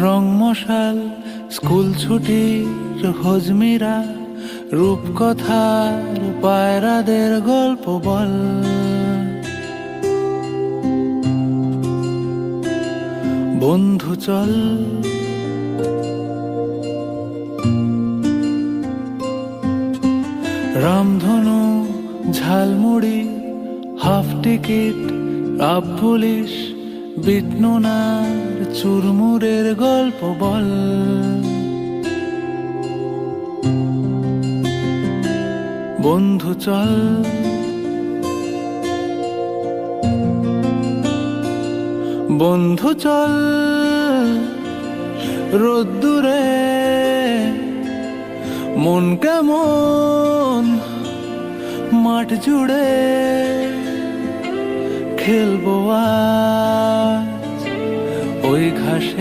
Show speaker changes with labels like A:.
A: রং মশাল, স্কুল ছুটির হজমিরা, রূপকথার পায়রাদের গল্প বল। বন্ধু চল, রামধনু, jhalmuri, half ticket, up police, বিটনুনার চুরমুরের গল্প বল। বন্ধু চল, বন্ধু চল, রোদ্দুরে মন কেমন মাঠ জুড়ে খেলবো আজ ওই ঘাসে।